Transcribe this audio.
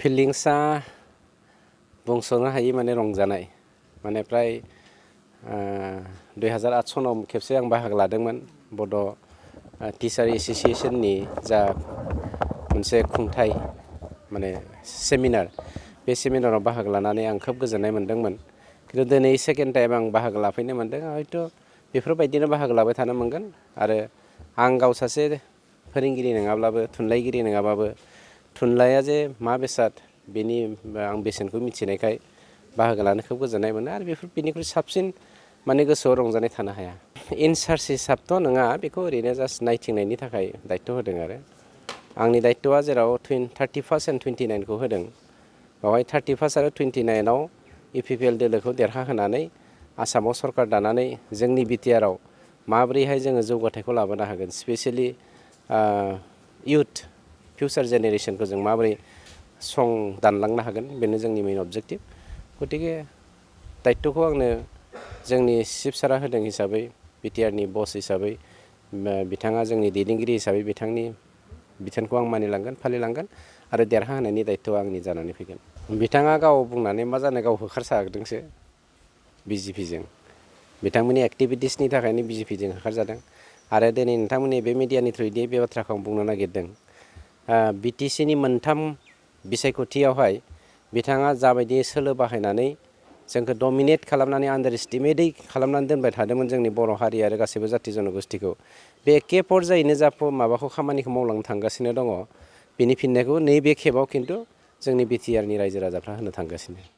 फिलिंसा बुंस'नो हायि माने रंजानाय माने प्राय 2008 सनाव खेबसे आं बाहागो लादोंमोन बड' टिचार एस'सिएशननि जा मोनसे खुंथाय माने सेमिनार बे सेमिनाराव बाहागो लानानै आं खोब गोजोननाय मोन्दोंमोन खिन्थु दिनै सेकेन्ड टाइम आं बाहागो लाफैनो मोन्दों हयथ' बेफोरबायदिनो बाहागो लाबाय थानो मोनगोन आरो आं गाव सासे फोरोंगिरि नङाब्लाबो थुनलाइगिरि नङाबाबो थुनलाइया जे मा बेसाद बेनि आं बेसेनखौ मिथिनायखाय बाहागो लानो खोब गोजोननाय मोनो आरो बेनिख्रुइ साबसिन माने गोसोआव रंजानाय थानो हाया इनसार्ज हिसाबथ' नङा बेखौ ओरैनो जास्ट नायथिंनायनि थाखाय दायथ' होदों आरो आंनि दायथ'आ जेराव 31 एन्ड 29 होदों बेवहाय 31 आरो 29आव इउपिपिएल दोलोखौ देरहाहोनानै आसामाव सरकार दानानै जोंनि बिटिआरआव माबोरैहाय जोङो जौगाथायखौ लाबोनो हागोन स्पेसियेलि इउथ फिउचार जेनेरेसनखौ जों माबोरै सं दानलांनो हागोन बेनो जोंनि मेइन अबजेक्टिभ गतिके दायथ'खौ आंनो जोंनि चिफ सारा होदों हिसाबै बिटिआरनि बस हिसाबै बिथाङा जोंनि दैदेनगिरि हिसाबै बिथांनि बिथोनखौ आं मानिलांगोन फालिलांगोन आरो देरहाहोनायनि दायथ'आ आंनि जानानै फैगोन बिथाङा गाव बुंनानै मा जानो गाव होखारसारदोंसो बिजेपिजों बिथांमोननि एक्टिभिटिसनि थाखायनो बिजेपिजों होखारजादों आरो दिनै नोंथांमोननि बे मिडियानि थ्रुयै बे बाथ्राखौ आं बुंनो नागिरदों बिटिसिनि मोनथाम बिसायख'थियावहाय बिथाङा जाबायदि सोलो बाहायनानै जोंखौ डमिनेट खालामनानै आन्डार एस्टिमेटै खालामनानै दोनबाय थादोंमोन जोंनि बर' हारि आरो गासैबो जाथि जन'गोष्ठिखौ बे एखे पर्यायैनो माबाखौ खामानिखौ मावलांनो थांगासिनो दङ बेनि फिननायखौ नैबे खेबाव खिन्थु जोंनि बिटिआरनि रायजो राजाफ्रा होनो थांगासिनो